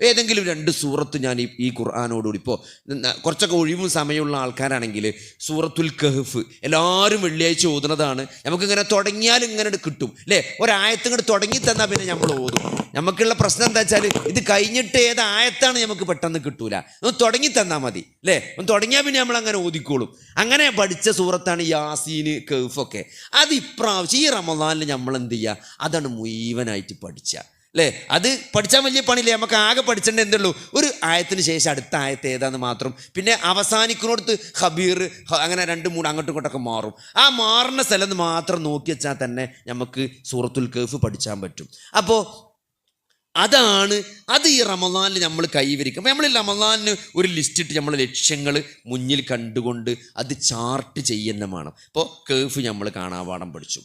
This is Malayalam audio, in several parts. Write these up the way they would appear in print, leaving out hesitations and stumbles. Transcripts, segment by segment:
ഏതെങ്കിലും 2 സൂറത്ത് ഞാൻ ഈ ഖുർആനോടുകൂടി ഇപ്പോൾ കുറച്ചൊക്കെ ഒഴിവും സമയമുള്ള ആൾക്കാരാണെങ്കിൽ സൂറത്തുൽ കഹ്ഫ് എല്ലാവരും വെള്ളിയാഴ്ച ഓതുന്നതാണ്. നമുക്കിങ്ങനെ തുടങ്ങിയാൽ ഇങ്ങനെ കിട്ടും അല്ലേ? ഒരായത്ത് ഇങ്ങോട്ട് തുടങ്ങി തന്നാൽ പിന്നെ നമ്മൾ ഓതും. നമുക്കുള്ള പ്രശ്നം എന്താ വെച്ചാൽ ഇത് കഴിഞ്ഞിട്ട് ഏത് ആയത്താണ് നമുക്ക് പെട്ടെന്ന് കിട്ടൂല. ഒന്ന് തുടങ്ങി തന്നാൽ മതി അല്ലേ? ഒന്ന് തുടങ്ങിയാൽ പിന്നെ നമ്മൾ അങ്ങനെ ഓതിക്കോളും. അങ്ങനെ പഠിച്ച സൂറത്താണ് യാസീൻ, കഹ്ഫൊക്കെ. അത് ഇപ്രാവശ്യം ഈ റമദാനിൽ നമ്മൾ എന്ത് ചെയ്യുക, അതാണ് മുഴുവനായിട്ട് പഠിക്കുക അല്ലേ? അത് പഠിച്ചാൽ വലിയ പണിയില്ലേ? നമുക്ക് ആകെ പഠിച്ചേണ്ട എന്തുള്ളൂ, ഒരു ആയത്തിന് ശേഷം അടുത്ത ആയത്ത് ഏതാന്ന് മാത്രം. പിന്നെ അവസാനിക്കുന്നിടത്ത് ഖബീർ അങ്ങനെ 2, 3 അങ്ങോട്ടും ഇങ്ങോട്ടൊക്കെ മാറും. ആ മാറുന്ന സ്ഥലത്ത് മാത്രം നോക്കി വെച്ചാൽ തന്നെ നമുക്ക് സൂറത്തുൽ കഹ്ഫ് പഠിച്ചാൻ പറ്റും. അപ്പോൾ അത് ഈ റമദാനിൽ നമ്മൾ കൈവരിക്കും. അപ്പോൾ നമ്മൾ ഈ റമദാനിന് ഒരു ലിസ്റ്റ് ഇട്ട് നമ്മളെ ലക്ഷ്യങ്ങൾ മുന്നിൽ കണ്ടുകൊണ്ട് അത് ചാർട്ട് ചെയ്യുന്നതാണ്. ഇപ്പോൾ കഹ്ഫ് നമ്മൾ കാണാപാഠം പഠിച്ചു.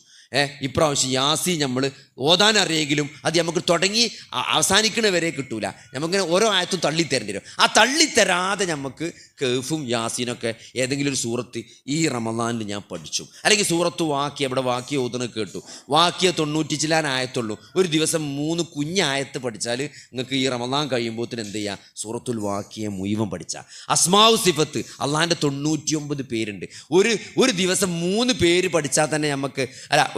ഇപ്രാവശ്യം യാസീൻ നമ്മൾ ഓതാൻ അറിയെങ്കിലും അത് നമുക്ക് തുടങ്ങി അവസാനിക്കണ വരെ കിട്ടൂല. നമുക്കിങ്ങനെ ഓരോ ആയത്തും തള്ളിത്തരേണ്ടി വരും. ആ തള്ളിത്തരാതെ നമുക്ക് കഹ്ഫും യാസീനൊക്കെ ഏതെങ്കിലും ഒരു സൂറത്ത് ഈ റമദാനിൽ ഞാൻ പഠിച്ചു. അല്ലെങ്കിൽ സൂറത്ത് വാക്യ, ഇവിടെ വാക്യ ഓതുന്നത് കേട്ടു, വാക്യ 90 ചില്ലാൻ ആയത്തുള്ളൂ. ഒരു ദിവസം 3 കുഞ്ഞായത്ത് പഠിച്ചാൽ നിങ്ങൾക്ക് ഈ റമദാൻ കഴിയുമ്പോഴത്തേന് എന്ത് ചെയ്യുക, സൂറത്തുൽ വാക്യ മുഴുവൻ പഠിച്ചാൽ. അസ്മാഉ സിഫത്ത് അള്ളാഹിൻ്റെ 99 പേരുണ്ട്. ഒരു ദിവസം 3 പേര് പഠിച്ചാൽ തന്നെ നമുക്ക്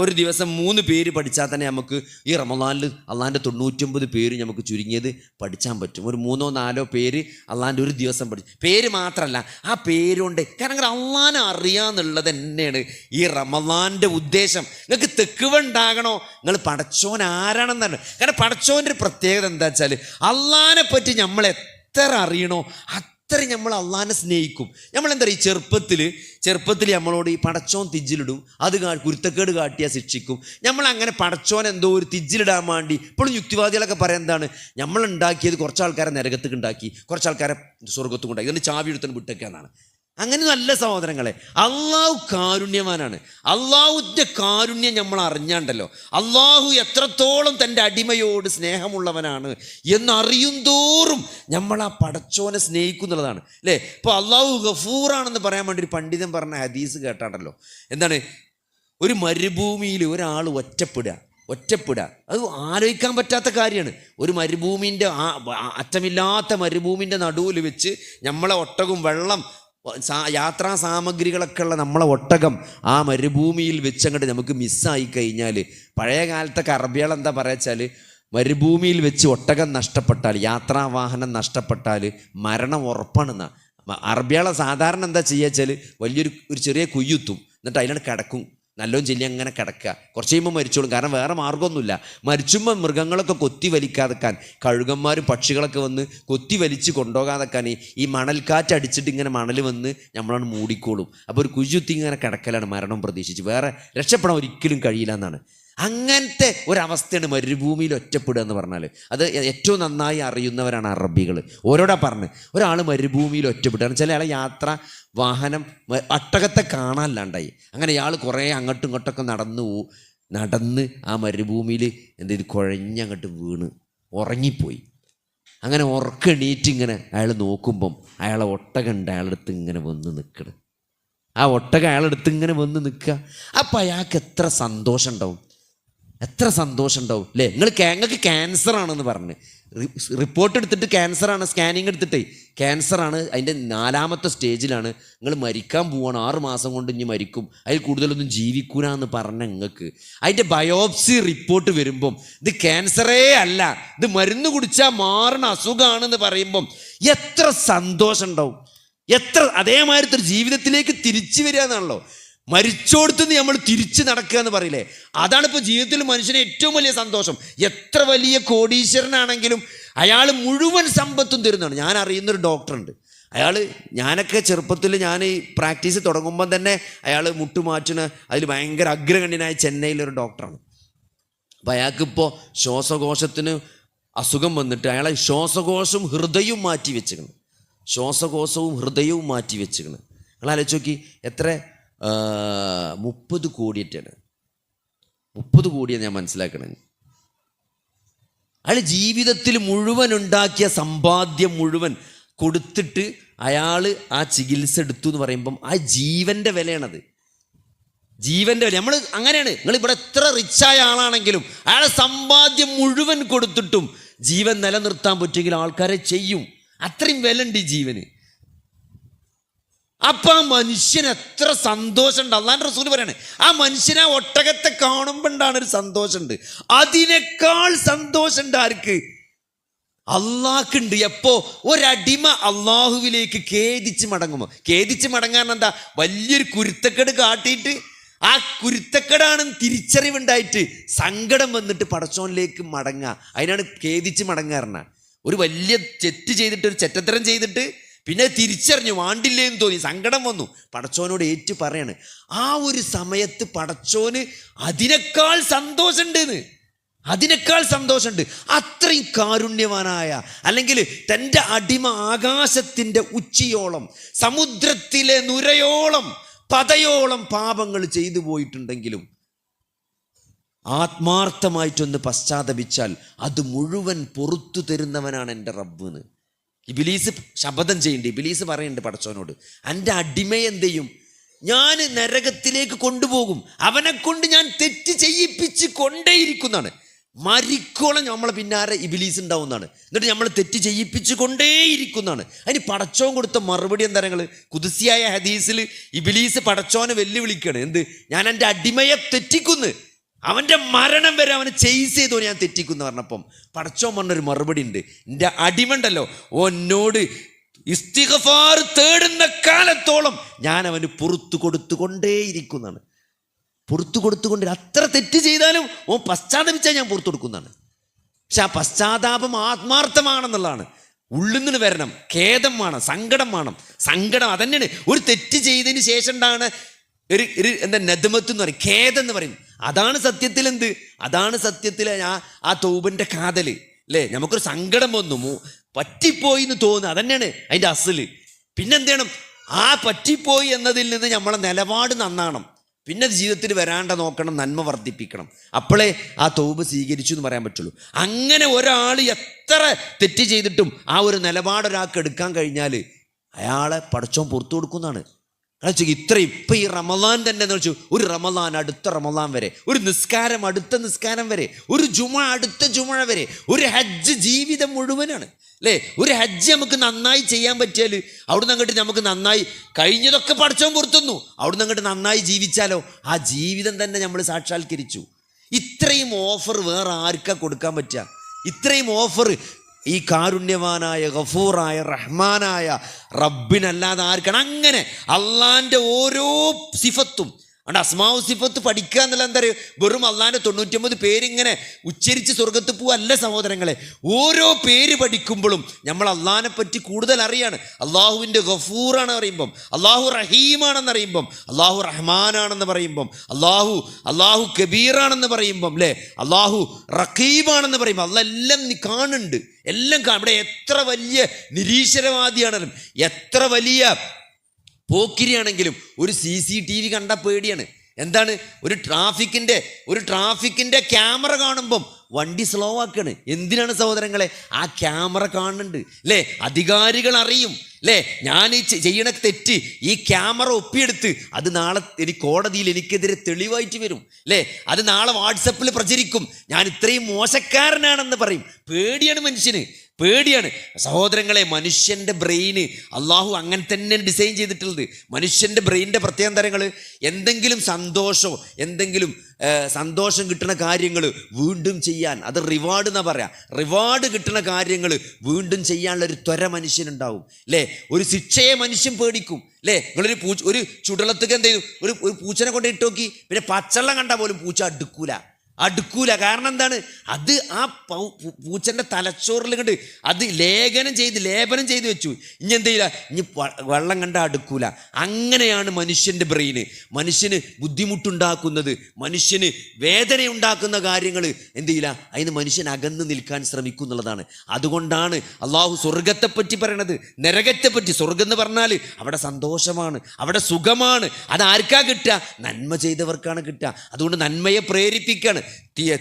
ഒരു ദിവസം 3 പേര് പഠിച്ചാൽ തന്നെ നമുക്ക് ഈ റമദാനിൽ അള്ളാഹിൻ്റെ 99 പേര് നമുക്ക് ചുരുങ്ങിയത് പഠിച്ചാൻ പറ്റും. ഒരു 3 or 4 പേര് അള്ളാഹിൻ്റെ ഒരു ദിവസം പഠിച്ചു. പേര് മാത്രമല്ല, ആ പേരുണ്ട്. കാരണം അള്ളാഹിനെ അറിയാന്നുള്ളത് തന്നെയാണ് ഈ റമദാൻ്റെ ഉദ്ദേശം. നിങ്ങൾക്ക് തെക്കുവുണ്ടാകണോ, നിങ്ങൾ പടച്ചോൻ ആരാണെന്നാണ്. കാരണം പടച്ചോൻ്റെ ഒരു പ്രത്യേകത എന്താ വെച്ചാൽ അള്ളാഹിനെ പറ്റി നമ്മൾ എത്ര അറിയണോ അത്രയും നമ്മൾ അള്ളാഹിനെ സ്നേഹിക്കും. നമ്മളെന്താ പറയുക, ചെറുപ്പത്തിൽ നമ്മളോട് ഈ പടച്ചോൻ തിജ്ജിലിടും, അത് കുരുത്തക്കേട് കാട്ടിയാൽ ശിക്ഷിക്കും. നമ്മളങ്ങനെ പടച്ചോൻ എന്തോ ഒരു തിജ്ജിലിടാൻ വേണ്ടി ഇപ്പോഴും യുക്തിവാദികളൊക്കെ പറയാൻ എന്താണ്, നമ്മളുണ്ടാക്കിയത് കുറച്ച് ആൾക്കാരെ നരകത്തേക്ക് ഉണ്ടാക്കി, കുറച്ച് ആൾക്കാരെ സ്വർഗത്തും ഉണ്ടാക്കി, ഇതിന് ചാവി എടുത്തുകൊണ്ട് വിട്ടേക്കാന്നാണ്. അങ്ങനെ നല്ല സഹോദരങ്ങളെ, അള്ളാഹു കാരുണ്യവാനാണ്. അള്ളാഹുവിൻ്റെ കാരുണ്യം നമ്മൾ അറിഞ്ഞാണ്ടല്ലോ, അള്ളാഹു എത്രത്തോളം തൻ്റെ അടിമയോട് സ്നേഹമുള്ളവനാണ് എന്നറിയും തോറും നമ്മൾ ആ പടച്ചോനെ സ്നേഹിക്കുന്നുള്ളതാണ് അല്ലേ? ഇപ്പോൾ അള്ളാഹു ഗഫൂറാണെന്ന് പറയാൻ വേണ്ടി ഒരു പണ്ഡിതൻ പറഞ്ഞ ഹദീസ് കേട്ടാണ്ടല്ലോ. എന്താണ്, ഒരു മരുഭൂമിയിൽ ഒരാൾ ഒറ്റപ്പെടുക അത് ആലോചിക്കാൻ പറ്റാത്ത കാര്യമാണ്. ഒരു മരുഭൂമിൻ്റെ അറ്റമില്ലാത്ത മരുഭൂമിൻ്റെ നടുവിൽ വെച്ച് നമ്മളെ ഒട്ടകവും വെള്ളം യാത്രാ സാമഗ്രികളൊക്കെ ഉള്ള നമ്മളെ ഒട്ടകം ആ മരുഭൂമിയിൽ വെച്ചങ്ങോട്ട് നമുക്ക് മിസ്സായി കഴിഞ്ഞാൽ, പഴയ കാലത്തൊക്കെ അറബികൾ എന്താ പറയുക വെച്ചാൽ, മരുഭൂമിയിൽ വെച്ച് ഒട്ടകം നഷ്ടപ്പെട്ടാൽ, യാത്രാവാഹനം നഷ്ടപ്പെട്ടാൽ മരണം ഉറപ്പാണെന്നാണ്. അറബികളെ സാധാരണ എന്താ ചെയ്യുക വെച്ചാൽ, ഒരു ചെറിയ കുയ്യുത്തും, എന്നിട്ട് അതിലാണ് കിടക്കും, നല്ലോണം ചെല്ലി അങ്ങനെ കിടക്കുക. കുറച്ച് കഴിയുമ്പോൾ മരിച്ചോളും. കാരണം വേറെ മാർഗ്ഗമൊന്നുമില്ല. മരിച്ചുമ്പോൾ മൃഗങ്ങളൊക്കെ കൊത്തി വലിക്കാതെക്കാൻ, കഴുകന്മാരും പക്ഷികളൊക്കെ വന്ന് കൊത്തി വലിച്ച് കൊണ്ടുപോകാതെക്കാൻ ഈ മണൽക്കാറ്റ് അടിച്ചിട്ട് ഇങ്ങനെ മണൽ വന്ന് നമ്മളാണ് മൂടിക്കോളും. അപ്പോൾ ഒരു കുയ്യുത്തി ഇങ്ങനെ കിടക്കലാണ് മരണം പ്രതീക്ഷിച്ച്. വേറെ രക്ഷപ്പെടാൻ ഒരിക്കലും കഴിയില്ല എന്നാണ്. അങ്ങനത്തെ ഒരവസ്ഥയാണ് മരുഭൂമിയിൽ ഒറ്റപ്പെടുക എന്ന് പറഞ്ഞാൽ. അത് ഏറ്റവും നന്നായി അറിയുന്നവരാണ് അറബികൾ. ഓരോടാ പറഞ്ഞ് ഒരാൾ മരുഭൂമിയിൽ ഒറ്റപ്പെടുകയാണ്. ചില ആളെ വാഹനം ഒട്ടകത്തെ കാണാനില്ലാണ്ടായി. അങ്ങനെ ഇയാൾ കുറേ അങ്ങോട്ടും ഇങ്ങോട്ടൊക്കെ നടന്ന് ആ മരുഭൂമിയിൽ എന്തെങ്കിലും കുഴഞ്ഞങ്ങോട്ട് വീണ് ഉറങ്ങിപ്പോയി. അങ്ങനെ ഉറക്കെണീറ്റ് ഇങ്ങനെ അയാൾ നോക്കുമ്പം അയാളെ ഒട്ടകമുണ്ട് അയാളടുത്ത് ഇങ്ങനെ വന്ന് നിൽക്കണം. ആ ഒട്ടകം അയാളടുത്ത് ഇങ്ങനെ വന്ന് നിൽക്കുക. അപ്പം അയാൾക്ക് എത്ര സന്തോഷം ഉണ്ടാവും അല്ലേ? നിങ്ങൾക്ക് ക്യാൻസർ ആണെന്ന് പറഞ്ഞ് റിപ്പോർട്ട് എടുത്തിട്ട് ക്യാൻസറാണ്, സ്കാനിങ് എടുത്തിട്ടേ ക്യാൻസറാണ്, അതിൻ്റെ 4ാമത്തെ സ്റ്റേജിലാണ്, നിങ്ങൾ മരിക്കാൻ പോവാണ്, 6 മാസം കൊണ്ട് ഇനി മരിക്കും, അതിൽ കൂടുതലൊന്നും ജീവിക്കൂലെന്ന് പറഞ്ഞ നിങ്ങൾക്ക് അതിൻ്റെ ബയോപ്സി റിപ്പോർട്ട് വരുമ്പം ഇത് ക്യാൻസറേ അല്ല, ഇത് മരുന്ന് കുടിച്ചാൽ മാറുന്ന അസുഖമാണെന്ന് പറയുമ്പം എത്ര സന്തോഷം ഉണ്ടാവും. അതേമാതിരത്തെ ഒരു ജീവിതത്തിലേക്ക് തിരിച്ചു വരിക എന്നാണല്ലോ. മരിച്ചോടുത്തുനിന്ന് നമ്മൾ തിരിച്ച് നടക്കുക എന്ന് പറയില്ലേ, അതാണിപ്പോൾ ജീവിതത്തിൽ മനുഷ്യന് ഏറ്റവും വലിയ സന്തോഷം. എത്ര വലിയ കോടീശ്വരനാണെങ്കിലും അയാൾ മുഴുവൻ സമ്പത്തും തരുന്നതാണ്. ഞാൻ അറിയുന്നൊരു ഡോക്ടറുണ്ട്. ഞാനൊക്കെ ചെറുപ്പത്തിൽ ഞാൻ ഈ പ്രാക്ടീസ് തുടങ്ങുമ്പം തന്നെ അയാൾ മുട്ടുമാറ്റുന്ന അതിൽ ഭയങ്കര അഗ്രഗണ്യനായ ചെന്നൈയിലൊരു ഡോക്ടറാണ്. അപ്പോൾ അയാൾക്കിപ്പോൾ ശ്വാസകോശത്തിന് അസുഖം വന്നിട്ട് അയാളെ ശ്വാസകോശവും ഹൃദയവും മാറ്റി വെച്ചിരിക്കണം. നിങ്ങൾ ആലോചിച്ച് നോക്കി, എത്ര 30 കോടിയായിട്ടാണ്. 30 കോടിയാണ് ഞാൻ മനസ്സിലാക്കണത്. അയാൾ ജീവിതത്തിൽ മുഴുവൻ ഉണ്ടാക്കിയ സമ്പാദ്യം മുഴുവൻ കൊടുത്തിട്ട് അയാൾ ആ ചികിത്സ എടുത്തു എന്ന് പറയുമ്പം ആ ജീവൻ്റെ വിലയാണത്. ജീവൻ്റെ വില. നമ്മൾ അങ്ങനെയാണ്. നിങ്ങളിവിടെ എത്ര റിച്ചായ ആളാണെങ്കിലും അയാളെ സമ്പാദ്യം മുഴുവൻ കൊടുത്തിട്ടും ജീവൻ നിലനിർത്താൻ പറ്റുമെങ്കിൽ ആൾക്കാരെ ചെയ്യും. അത്രയും വില ഉണ്ട് ഈ ജീവന്. അപ്പൊ ആ മനുഷ്യന് എത്ര സന്തോഷമുണ്ട്. അള്ളാന്റെ റസൂൽ പറയാണ്, ആ മനുഷ്യനെ ഒട്ടകത്തെ കാണുമ്പോണ്ടാണ് ഒരു സന്തോഷമുണ്ട്. അതിനേക്കാൾ സന്തോഷമുണ്ട് ആർക്ക്? അള്ളാഹ്ക്കുണ്ട്. എപ്പോ ഒരടിമ അള്ളാഹുവിലേക്ക് ഖേദിച്ച് മടങ്ങുമോ. ഖേദിച്ച് മടങ്ങാൻ എന്താ? വലിയൊരു കുരുത്തക്കേട് കാട്ടിയിട്ട് ആ കുരുത്തക്കേടാണെന്ന് തിരിച്ചറിവുണ്ടായിട്ട് സങ്കടം വന്നിട്ട് പടച്ചോനിലേക്ക് മടങ്ങുക. അതിനാണ് ഖേദിച്ച് മടങ്ങാറുന്ന. ഒരു വലിയ തെറ്റ് ചെയ്തിട്ട്, ഒരു ചെറ്റത്തരം ചെയ്തിട്ട് പിന്നെ തിരിച്ചറിഞ്ഞു, വാണ്ടില്ലേന്ന് തോന്നി, സങ്കടം വന്നു, പടച്ചോനോട് ഏറ്റു പറയാണ്. ആ ഒരു സമയത്ത് പടച്ചോന് അതിനേക്കാൾ സന്തോഷമുണ്ടെന്ന്, അതിനേക്കാൾ സന്തോഷമുണ്ട്. അത്രയും കാരുണ്യവാനായ, അല്ലെങ്കിൽ തൻ്റെ അടിമ ആകാശത്തിൻ്റെ ഉച്ചിയോളം, സമുദ്രത്തിലെ നുരയോളം, പതയോളം പാപങ്ങൾ ചെയ്തു പോയിട്ടുണ്ടെങ്കിലും ആത്മാർത്ഥമായിട്ടൊന്ന് പശ്ചാത്തപിച്ചാൽ അത് മുഴുവൻ പുറത്തു തരുന്നവനാണ് എൻ്റെ റബ്ബെന്ന് ഇബ്ലീസ് ശപഥം ചെയ്യുന്നുണ്ട്. ഇബ്ലീസ് പറയുന്നുണ്ട് പടച്ചോനോട്, എൻ്റെ അടിമയെ എന്ത് ചെയ്യും? ഞാൻ നരകത്തിലേക്ക് കൊണ്ടുപോകും, അവനെ കൊണ്ട് ഞാൻ തെറ്റ് ചെയ്യിപ്പിച്ച് കൊണ്ടേയിരിക്കുന്നതാണ്. മരിക്കോളം നമ്മളെ പിന്നാലെ ഇബ്ലീസ് ഉണ്ടാവുന്നതാണ്. എന്നിട്ട് നമ്മൾ തെറ്റ് ചെയ്യിപ്പിച്ച് കൊണ്ടേയിരിക്കുന്നതാണ്. അതിന് പടച്ചോൻ കൊടുത്ത മറുപടി എന്താ? ഞങ്ങൾ കുദ്സിയായ ഹദീസിൽ ഇബ്ലീസ് പടച്ചോനെ വെല്ലുവിളിക്കുകയാണ്. എന്ത്? ഞാൻ എൻ്റെ അടിമയെ തെറ്റിക്കുന്നു, അവൻ്റെ മരണം വരെ അവനെ ചെയ്സ് ചെയ്തോ ഞാൻ തെറ്റിക്കുന്നു പറഞ്ഞപ്പം പടച്ചോൻ പറഞ്ഞൊരു മറുപടി ഉണ്ട്. എൻ്റെ അടിമണ്ടല്ലോ, ഓന്നോട് ഇസ്തിഗ്ഫാർ തേടുന്ന കാലത്തോളം ഞാൻ അവന് പുറത്തു കൊടുത്തുകൊണ്ടേയിരിക്കുന്നതാണ്. പുറത്തു കൊടുത്തുകൊണ്ട് അത്ര തെറ്റ് ചെയ്താലും ഓൻ പശ്ചാത്തപിച്ചാൽ ഞാൻ പുറത്തു കൊടുക്കുന്നതാണ്. പക്ഷെ ആ പശ്ചാത്താപം ആത്മാർത്ഥമാണെന്നുള്ളതാണ്. ഉള്ളിൽ നിന്ന് വരണം, ഖേദം വേണം, സങ്കടം വേണം. സങ്കടം അതന്നെയാണ് ഒരു തെറ്റ് ചെയ്തതിന് ശേഷം ഉണ്ടാണ് ഒരു എന്താ നദ്മത്ത് എന്ന് പറയും, ഖേദം എന്ന് പറയും. അതാണ് സത്യത്തിൽ എന്ത്? അതാണ് സത്യത്തിൽ ആ തൗബന്റെ കാതല് അല്ലേ? നമുക്കൊരു സങ്കടം വന്നു, പറ്റിപ്പോയി എന്ന് തോന്നുന്നു, അതന്നെയാണ് അതിൻ്റെ അസല്. പിന്നെന്ത് ചെയ്യണം? ആ പറ്റിപ്പോയി എന്നതിൽ നിന്ന് നമ്മളെ നിലപാട് നന്നാണം. പിന്നെ ജീവിതത്തിൽ വരാണ്ട നോക്കണം, നന്മ വർദ്ധിപ്പിക്കണം. അപ്പോഴേ ആ തൗബ് സ്വീകരിച്ചു എന്ന് പറയാൻ പറ്റുള്ളൂ. അങ്ങനെ ഒരാൾ എത്ര തെറ്റ് ചെയ്തിട്ടും ആ ഒരു നിലപാട് ഒരാൾക്ക് എടുക്കാൻ കഴിഞ്ഞാൽ അയാളെ പടച്ചോൻ പുറത്തു കൊടുക്കുന്നതാണ്. ഇത്രയും ഇപ്പം ഈ റമളാൻ തന്നെ എന്ന് വെച്ചു, ഒരു റമളാൻ അടുത്ത റമളാൻ വരെ, ഒരു നിസ്കാരം അടുത്ത നിസ്കാരം വരെ, ഒരു ജുമ അടുത്ത ജുമ വരെ, ഒരു ഹജ്ജ് ജീവിതം മുഴുവനാണ് അല്ലേ? ഒരു ഹജ്ജ് നമുക്ക് നന്നായി ചെയ്യാൻ പറ്റിയാൽ അവിടുന്ന് അങ്ങോട്ട് നമുക്ക് നന്നായി കഴിഞ്ഞതൊക്കെ പടച്ചോൻ പുറത്തുന്നു. അവിടുന്ന് അങ്ങോട്ട് നന്നായി ജീവിച്ചാലോ ആ ജീവിതം തന്നെ നമ്മൾ സാക്ഷാത്കരിച്ചു. ഇത്രയും ഓഫർ വേറെ ആർക്കാ കൊടുക്കാൻ പറ്റുക? ഇത്രയും ഓഫർ ഈ കാരുണ്യവാനായ ഗഫൂറായ റഹ്മാനായ റബ്ബിനല്ലാതെ ആർക്കാണ്? അങ്ങനെ അള്ളാൻ്റെ ഓരോ സിഫത്തും അതുകൊണ്ട് അസ്മാഉ സിഫത്ത് പഠിക്കുക എന്നുള്ള എന്താ പറയുക? വെറും അള്ളാൻ്റെ 99 പേരിങ്ങനെ ഉച്ചരിച്ച് സ്വർഗത്ത് പോവല്ല സഹോദരങ്ങളെ. ഓരോ പേര് പഠിക്കുമ്പോഴും നമ്മൾ അള്ളാഹിനെ പറ്റി കൂടുതൽ അറിയാണ്. അള്ളാഹുവിൻ്റെ ഗഫൂറാണ് പറയുമ്പം, അള്ളാഹു റഹീമാണെന്ന് അറിയുമ്പം, അള്ളാഹു റഹ്മാനാണെന്ന് പറയുമ്പം, അള്ളാഹു കബീറാണെന്ന് പറയുമ്പം അല്ലേ, അള്ളാഹു റഖീബാണെന്ന് പറയുമ്പോൾ അള്ളാഹ് എല്ലാം നീ കാണുന്നുണ്ട്, എല്ലാം ഇവിടെ എത്ര വലിയ നിരീശ്വരവാദിയാണെങ്കിലും എത്ര വലിയ പോക്കിരിയാണെങ്കിലും ഒരു CCTV കണ്ട പേടിയാണ്. എന്താണ്? ഒരു ട്രാഫിക്കിൻ്റെ ക്യാമറ കാണുമ്പം വണ്ടി സ്ലോ ആക്കാണ്. എന്തിനാണ് സഹോദരങ്ങളെ? ആ ക്യാമറ കാണുന്നുണ്ട് അല്ലേ? അധികാരികൾ അറിയും അല്ലേ, ഞാൻ ഈ ചെയ്യണ തെറ്റ് ഈ ക്യാമറ ഒപ്പിയെടുത്ത് അത് നാളെ കോടതിയിൽ എനിക്കെതിരെ തെളിവായിട്ട് വരും അല്ലേ, അത് നാളെ വാട്സപ്പിൽ പ്രചരിക്കും, ഞാൻ ഇത്രയും മോശക്കാരനാണെന്ന് പറയും. പേടിയാണ് മനുഷ്യന്, പേടിയാണ് സഹോദരങ്ങളെ. മനുഷ്യൻ്റെ ബ്രെയിന് അള്ളാഹു അങ്ങനെ തന്നെ ഡിസൈൻ ചെയ്തിട്ടുള്ളത്. മനുഷ്യൻ്റെ ബ്രെയിനിൻ്റെ പ്രത്യേക തരങ്ങൾ എന്തെങ്കിലും സന്തോഷമോ എന്തെങ്കിലും സന്തോഷം കിട്ടുന്ന കാര്യങ്ങൾ വീണ്ടും ചെയ്യാൻ, അത് റിവാർഡ് എന്നാ പറയാ, റിവാർഡ് കിട്ടുന്ന കാര്യങ്ങൾ വീണ്ടും ചെയ്യാനുള്ളൊരു ത്വര മനുഷ്യനുണ്ടാവും അല്ലേ. ഒരു ശിക്ഷയെ മനുഷ്യൻ പേടിക്കും അല്ലേ. നിങ്ങളൊരു ഒരു ചുടലത്തേക്ക് എന്ത് ചെയ്യും, ഒരു പൂച്ചനെ കൊണ്ട് ഇട്ട് നോക്കി, പിന്നെ പച്ചവെള്ളം കണ്ടാൽ പോലും പൂച്ച അടുക്കൂല. കാരണം എന്താണ്? അത് ആ പൂച്ചൻ്റെ തലച്ചോറിൽ കണ്ട് അത് ലേപനം ചെയ്ത് വെച്ചു. ഇനി എന്ത് ചെയ്യില്ല, ഇനി വെള്ളം കണ്ട അടുക്കൂല. അങ്ങനെയാണ് മനുഷ്യൻ്റെ ബ്രെയിന്. മനുഷ്യന് ബുദ്ധിമുട്ടുണ്ടാക്കുന്നത്, മനുഷ്യന് വേദനയുണ്ടാക്കുന്ന കാര്യങ്ങൾ എന്ത് ചെയ്യില്ല, അതിന് മനുഷ്യൻ അകന്ന് നിൽക്കാൻ ശ്രമിക്കും എന്നുള്ളതാണ്. അതുകൊണ്ടാണ് അള്ളാഹു സ്വർഗത്തെപ്പറ്റി പറയണത്, നരകത്തെപ്പറ്റി. സ്വർഗം എന്ന് പറഞ്ഞാൽ അവിടെ സന്തോഷമാണ്, അവിടെ സുഖമാണ്. അത് ആർക്കാ കിട്ടുക? നന്മ ചെയ്തവർക്കാണ് കിട്ടുക. അതുകൊണ്ട് നന്മയെ പ്രേരിപ്പിക്കുകയാണ്.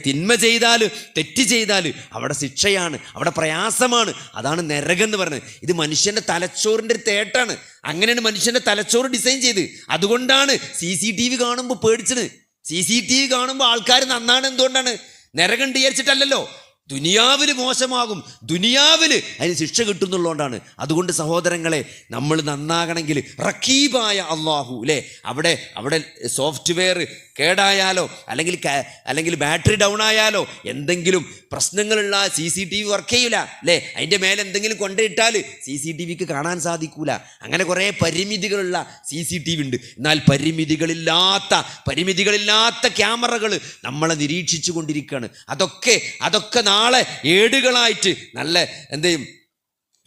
തിന്മ ചെയ്താൽ, തെറ്റ് ചെയ്താൽ അവിടെ ശിക്ഷയാണ്, അവിടെ പ്രയാസമാണ്. അതാണ് നരകം എന്ന് പറയുന്നത്. ഇത് മനുഷ്യൻ്റെ തലച്ചോറിൻ്റെ ഒരു തേട്ടാണ്. അങ്ങനെയാണ് മനുഷ്യൻ്റെ തലച്ചോറ് ഡിസൈൻ ചെയ്ത്. അതുകൊണ്ടാണ് CCTV കാണുമ്പോൾ പേടിച്ചത്. CCTV കാണുമ്പോൾ ആൾക്കാർ നന്നാണ്. എന്തുകൊണ്ടാണ്? നരകം വിചാരിച്ചിട്ടല്ലല്ലോ. ദുനിയാവിൽ മോശമാകും, ദുനിയാവിൽ അതിന് ശിക്ഷ കിട്ടുന്നുള്ളതുകൊണ്ടാണ്. അതുകൊണ്ട് സഹോദരങ്ങളെ, നമ്മൾ നന്നാകണമെങ്കിൽ റഖീബായ അള്ളാഹു അല്ലേ, അവിടെ സോഫ്റ്റ്വെയർ കേടായാലോ അല്ലെങ്കിൽ ബാറ്ററി ഡൗൺ ആയാലോ എന്തെങ്കിലും പ്രശ്നങ്ങളുള്ള CCTV വർക്ക് ചെയ്യൂല അല്ലേ, അതിൻ്റെ മേലെ എന്തെങ്കിലും കൊണ്ടിട്ടാൽ CCTVക്ക് കാണാൻ സാധിക്കൂല. അങ്ങനെ കുറേ പരിമിതികളുള്ള CCTV ഉണ്ട്. എന്നാൽ പരിമിതികളില്ലാത്ത ക്യാമറകൾ നമ്മളെ നിരീക്ഷിച്ചു കൊണ്ടിരിക്കുകയാണ്. അതൊക്കെ നാളെ ഏടുകളായിട്ട് നല്ല എന്തെയും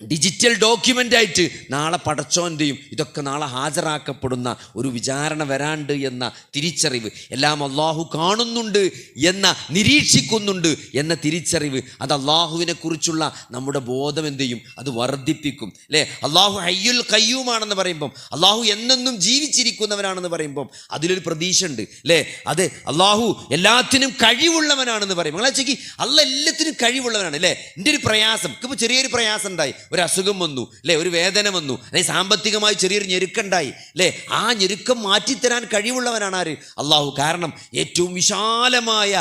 ഡിജിറ്റൽ ഡോക്യുമെൻ്റ് ആയിട്ട് നാളെ പടച്ചോൻ്റെയും ഇതൊക്കെ നാളെ ഹാജരാക്കപ്പെടുന്ന ഒരു വിചാരണ വരാണ്ട് എന്ന തിരിച്ചറിവ്, എല്ലാം അള്ളാഹു കാണുന്നുണ്ട് എന്ന നിരീക്ഷിക്കുന്നുണ്ട് എന്ന തിരിച്ചറിവ്, അത് അള്ളാഹുവിനെ കുറിച്ചുള്ള നമ്മുടെ ബോധം എന്ത് ചെയ്യും, അത് വർദ്ധിപ്പിക്കും അല്ലേ. അള്ളാഹു ഹയ്യുൽ ഖയ്യൂമാണെന്ന് പറയുമ്പം, അള്ളാഹു എന്നെന്നും ജീവിച്ചിരിക്കുന്നവനാണെന്ന് പറയുമ്പം അതിലൊരു പ്രതീക്ഷ ഉണ്ട് അല്ലേ. അത് അള്ളാഹു എല്ലാത്തിനും കഴിവുള്ളവനാണെന്ന് പറയും. നിങ്ങളെ വെച്ചേക്ക് അള്ള എല്ലാത്തിനും കഴിവുള്ളവനാണ് അല്ലേ. എൻ്റെ ഒരു പ്രയാസം, ഇപ്പോൾ ചെറിയൊരു പ്രയാസം ഉണ്ടായി, ഒരു അസുഖം വന്നു അല്ലേ, ഒരു വേദന വന്നു, അല്ലെങ്കിൽ സാമ്പത്തികമായി ചെറിയൊരു ഞെരുക്കുണ്ടായി അല്ലേ, ആ ഞെരുക്കം മാറ്റിത്തരാൻ കഴിവുള്ളവനാണ് ആര്? അള്ളാഹു. കാരണം ഏറ്റവും വിശാലമായ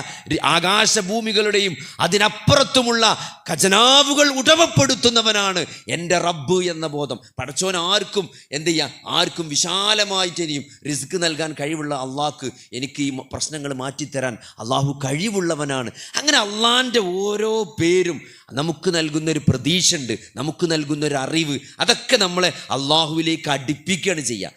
ആകാശഭൂമികളുടെയും അതിനപ്പുറത്തുമുള്ള ഖജനാവുകൾ ഉടമപ്പെടുത്തുന്നവനാണ് എൻ്റെ റബ്ബ് എന്ന ബോധം. പടച്ചോൻ ആർക്കും എന്ത് ചെയ്യാം, ആർക്കും വിശാലമായിട്ട് ഇനിയും റിസ്ക് നൽകാൻ കഴിവുള്ള അള്ളാഹ്ക്ക് എനിക്ക് ഈ പ്രശ്നങ്ങൾ മാറ്റിത്തരാൻ അള്ളാഹു കഴിവുള്ളവനാണ്. അങ്ങനെ അള്ളാഹിൻ്റെ ഓരോ പേരും നമുക്ക് നൽകുന്നൊരു പ്രതീക്ഷ ഉണ്ട്, നമുക്ക് നൽകുന്നൊരു അറിവ്, അതൊക്കെ നമ്മളെ അള്ളാഹുവിലേക്ക് അടുപ്പിക്കുകയാണ് ചെയ്യുക.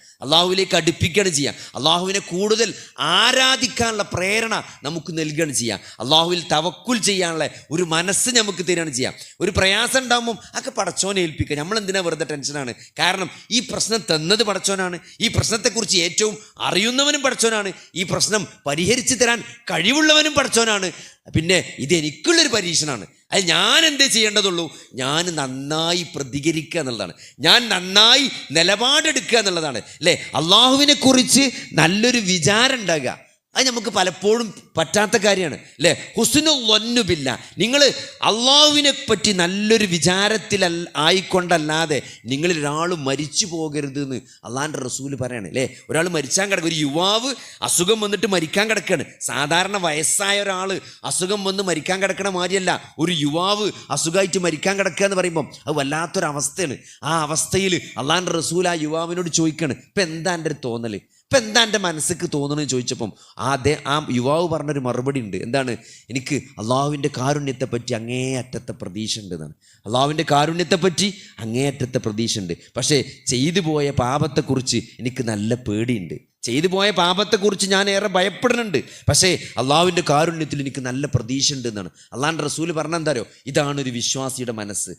അള്ളാഹുവിനെ കൂടുതൽ ആരാധിക്കാനുള്ള പ്രേരണ നമുക്ക് നൽകുകയാണ് ചെയ്യുക. അള്ളാഹുവിൽ തവക്കുൽ ചെയ്യാനുള്ള ഒരു മനസ്സ് നമുക്ക് തരികയാണ് ചെയ്യുക. ഒരു പ്രയാസം ഉണ്ടാകുമ്പം അതൊക്കെ പടച്ചോനെ ഏൽപ്പിക്കുക. നമ്മളെന്തിനാ വെറുതെ ടെൻഷനാണ്? കാരണം ഈ പ്രശ്നം തന്നത് പടച്ചോനാണ്, ഈ പ്രശ്നത്തെക്കുറിച്ച് ഏറ്റവും അറിയുന്നവനും പടച്ചോനാണ്, ഈ പ്രശ്നം പരിഹരിച്ചു തരാൻ കഴിവുള്ളവനും പടച്ചോനാണ്. പിന്നെ ഇതെനിക്കുള്ളൊരു പരീക്ഷണമാണ്. അത് ഞാൻ എന്തേ ചെയ്യേണ്ടതുള്ളൂ? ഞാൻ നന്നായി പ്രതികരിക്കുക എന്നുള്ളതാണ്, ഞാൻ നന്നായി നിലപാടെടുക്കുക എന്നുള്ളതാണ് അല്ലേ. അള്ളാഹുവിനെ കുറിച്ച് നല്ലൊരു വിചാരം ഉണ്ടാകുക, അത് നമുക്ക് പലപ്പോഴും പറ്റാത്ത കാര്യമാണ് അല്ലേ. ഹുസ്നുൽ വന്നു ബില്ലാ, നിങ്ങൾ അള്ളാഹുവിനെ പറ്റി നല്ലൊരു വിചാരത്തിൽ ആയിക്കൊണ്ടല്ലാതെ നിങ്ങളിൽ ഒരാൾ മരിച്ചു പോകരുത് എന്ന് അള്ളാഹിൻ്റെ റസൂല് പറയാണ് അല്ലേ. ഒരാൾ മരിച്ചാൻ കിടക്കുക, ഒരു യുവാവ് അസുഖം വന്നിട്ട് മരിക്കാൻ കിടക്കുകയാണ്. സാധാരണ വയസ്സായ ഒരാൾ അസുഖം വന്ന് മരിക്കാൻ കിടക്കണ മാതിരിയല്ല ഒരു യുവാവ് അസുഖമായിട്ട് മരിക്കാൻ കിടക്കുക എന്ന് പറയുമ്പം അത് വല്ലാത്തൊരവസ്ഥയാണ്. ആ അവസ്ഥയിൽ അള്ളാഹിൻ്റെ റസൂൽ ആ യുവാവിനോട് ചോദിക്കുകയാണ്, ഇപ്പം എന്താ എൻ്റെ ഒരു തോന്നൽ, ഇപ്പം എന്താ എൻ്റെ മനസ്സിക്ക് തോന്നണമെന്ന് ചോദിച്ചപ്പം ആ യുവാവ് പറഞ്ഞൊരു മറുപടി ഉണ്ട്. എന്താണ്? എനിക്ക് അള്ളാഹുവിൻ്റെ കാരുണ്യത്തെപ്പറ്റി അങ്ങേയറ്റത്തെ പ്രതീക്ഷ ഉണ്ട് എന്നാണ്. അള്ളാഹുവിൻ്റെ കാരുണ്യത്തെപ്പറ്റി അങ്ങേയറ്റത്തെ പ്രതീക്ഷ ഉണ്ട്. പക്ഷേ ചെയ്തു പോയ പാപത്തെക്കുറിച്ച് എനിക്ക് നല്ല പേടിയുണ്ട്. ചെയ്തു പോയ പാപത്തെക്കുറിച്ച് ഞാൻ ഏറെ ഭയപ്പെടുന്നുണ്ട്. പക്ഷേ അള്ളാഹുവിൻ്റെ കാരുണ്യത്തിൽ എനിക്ക് നല്ല പ്രതീക്ഷ ഉണ്ട് എന്നാണ് അള്ളാഹിൻ്റെ റസൂല് പറഞ്ഞ. എന്താരോ, ഇതാണ് ഒരു വിശ്വാസിയുടെ മനസ്സ്.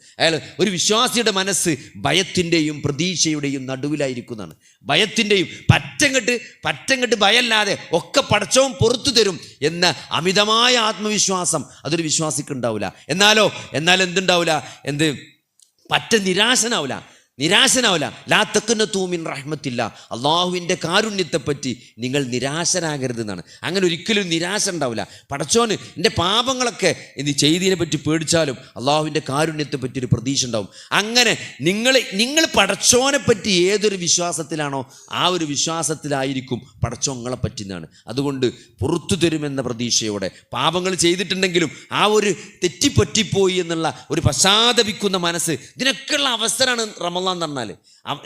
ഒരു വിശ്വാസിയുടെ മനസ്സ് ഭയത്തിൻ്റെയും പ്രതീക്ഷയുടെയും നടുവിലായിരിക്കുന്നതാണ്. ഭയത്തിൻ്റെയും പറ്റങ്ങട്ട് ഭയമല്ലാതെ ഒക്കെ പടച്ചവൻ പുറത്തു തരും എന്ന അമിതമായ ആത്മവിശ്വാസം അതൊരു വിശ്വാസിക്ക് ഉണ്ടാവില്ല. എന്നാൽ എന്തുണ്ടാവില്ല, നിരാശനാവില്ല. ലാ തഖ്നതു മിൻ റഹ്മത്തില്ല, അള്ളാഹുവിൻ്റെ കാരുണ്യത്തെപ്പറ്റി നിങ്ങൾ നിരാശനാകരുത് എന്നാണ്. അങ്ങനെ ഒരിക്കലും നിരാശ ഉണ്ടാവില്ല. പടച്ചോന് എൻ്റെ പാപങ്ങളൊക്കെ എന്ത് ചെയ്തതിനെ പറ്റി പേടിച്ചാലും അള്ളാഹുവിൻ്റെ കാരുണ്യത്തെപ്പറ്റി ഒരു പ്രതീക്ഷ ഉണ്ടാവും. അങ്ങനെ നിങ്ങൾ പടച്ചോനെ പറ്റി ഏതൊരു വിശ്വാസത്തിലാണോ ആ ഒരു വിശ്വാസത്തിലായിരിക്കും പടച്ചോൻ നിങ്ങളെ പറ്റുന്നതാണ്. അതുകൊണ്ട് പുറത്തു തരുമെന്ന പ്രതീക്ഷയോടെ പാപങ്ങൾ ചെയ്തിട്ടുണ്ടെങ്കിലും ആ ഒരു തെറ്റിപ്പറ്റിപ്പോയി എന്നുള്ള ഒരു പശ്ചാത്തപിക്കുന്ന മനസ്സ്, ഇതിനൊക്കെയുള്ള അവസരമാണ് റമളാൻ എന്ന് പറഞ്ഞാൽ.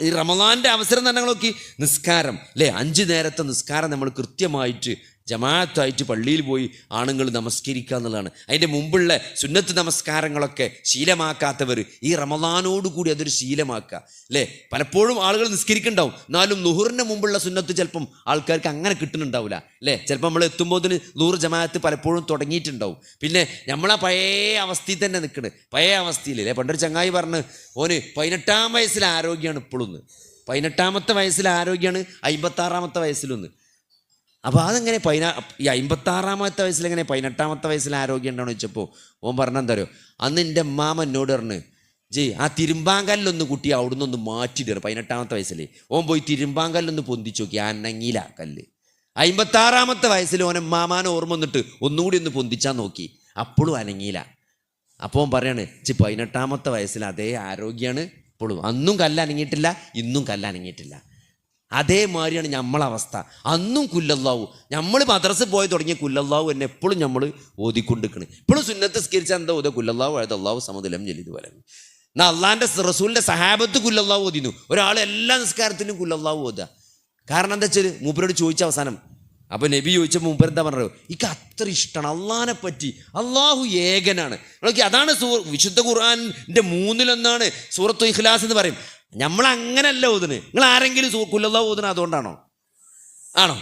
ഈ റമളാൻ്റെ അവസരം തന്നെ നോക്കി, നിസ്കാരം അല്ലേ, 5 നേരത്തെ നിസ്കാരം നമ്മൾ കൃത്യമായിട്ട് ജമാഅത്തായിട്ട് പള്ളിയിൽ പോയി ആണുങ്ങൾ നമസ്കരിക്കുക എന്നുള്ളതാണ്. അതിൻ്റെ മുമ്പുള്ള സുന്നത്ത് നമസ്കാരങ്ങളൊക്കെ ശീലമാക്കാത്തവർ ഈ റമളാനോടുകൂടി അതൊരു ശീലമാക്കുക അല്ലേ. പലപ്പോഴും ആളുകൾ നിസ്കരിക്കുന്നുണ്ടാവും, എന്നാലും ലുഹറിന് മുമ്പുള്ള സുന്നത്ത് ചിലപ്പം ആൾക്കാർക്ക് അങ്ങനെ കിട്ടുന്നുണ്ടാവില്ല അല്ലേ. ചിലപ്പോൾ നമ്മൾ എത്തുമ്പോഴത്തിന് ലുഹർ ജമാഅത്ത് പലപ്പോഴും തുടങ്ങിയിട്ടുണ്ടാവും. പിന്നെ നമ്മളാ പഴയ അവസ്ഥയിൽ തന്നെ നിൽക്കുന്നത്, പഴയ അവസ്ഥയിൽ അല്ലേ. പണ്ടൊരു ചങ്ങായി പറഞ്ഞ്, ഓന് 18-ാം വയസ്സിൽ ആരോഗ്യമാണ് ഇപ്പോഴും, 18-ാമത്തെ വയസ്സിൽ ആരോഗ്യമാണ്, 56-ാമത്തെ വയസ്സിലൊന്ന്. അപ്പോൾ അതെങ്ങനെ ഈ 56-ാമത്തെ വയസ്സിലെങ്ങനെ 18-ാമത്തെ വയസ്സിൽ ആരോഗ്യം ഉണ്ടാണെന്ന് വെച്ചപ്പോൾ ഓൻ പറഞ്ഞെന്താ അറിയോ, അന്ന് എൻ്റെ അമ്മാമ എന്നോട് പറഞ്ഞ്, ആ തിരുമ്പാങ്കല്ലൊന്ന് കുട്ടി അവിടുന്ന് ഒന്ന് മാറ്റിയിടുക. 18-ാമത്തെ വയസ്സിൽ ഓൻ പോയി തിരുമ്പാങ്കല്ലൊന്ന് പൊന്തിച്ചു നോക്കി, അനങ്ങിയില്ല കല്ല്. 56-ാമത്തെ വയസ്സിൽ ഓൻ അമ്മാമാനെ ഓർമ്മ വന്നിട്ട് ഒന്നുകൂടി ഒന്ന് പൊന്തിച്ചാൽ നോക്കി, അപ്പോഴും അനങ്ങിയില്ല. അപ്പോൾ ഓൻ പറയാണ്, 18-ാമത്തെ വയസ്സിൽ അതേ ആരോഗ്യമാണ് ഇപ്പോഴും, അന്നും കല്ലനങ്ങിയിട്ടില്ല, ഇന്നും കല്ലനങ്ങിയിട്ടില്ല. അതേമാതിരിയാണ് നമ്മളെ അവസ്ഥ. അന്നും കുല്ലല്ലാഹു, നമ്മൾ മദ്രസ പോയി തുടങ്ങിയ കുല്ലല്ലാഹു എന്നെ എപ്പോഴും നമ്മൾ ഓതിക്കൊണ്ടിരിക്കണം. ഇപ്പോഴും സുന്നത്ത് സ്കരിച്ചാൽ എന്താ ഓതുക? കുല്ലല്ലാഹു അഴുത അള്ളാഹു സമതുലം ജലിത് പോലെ. എന്നാൽ അള്ളാഹിൻ്റെ റസൂലിൻ്റെ സഹാബത്ത് കുല്ലല്ലാഹു ഓതിന്നു. ഒരാൾ എല്ലാ നിസ്കാരത്തിനും കുല്ലല്ലാഹു ഓതുക. കാരണം എന്താ വെച്ചാൽ മൂപ്പരോട് ചോദിച്ച അവസാനം, അപ്പോൾ നബി ചോദിച്ചപ്പോൾ മൂപ്പർ എന്താ പറഞ്ഞത്? എനിക്ക് അത്ര ഇഷ്ടമാണ് അള്ളാഹിനെ പറ്റി, അള്ളാഹു ഏകനാണ്. അതാണ് വിശുദ്ധ ഖുർആനിൻ്റെ 3-1 സൂറത്തുൽ ഇഖ്ലാസ് എന്ന് പറയും. നമ്മൾ അങ്ങനല്ല ഓതുന്നത്. നിങ്ങൾ ആരെങ്കിലും കുല്ലല്ലാഹു ഓതുന്നത് അതുകൊണ്ടാണോ? ആണോ?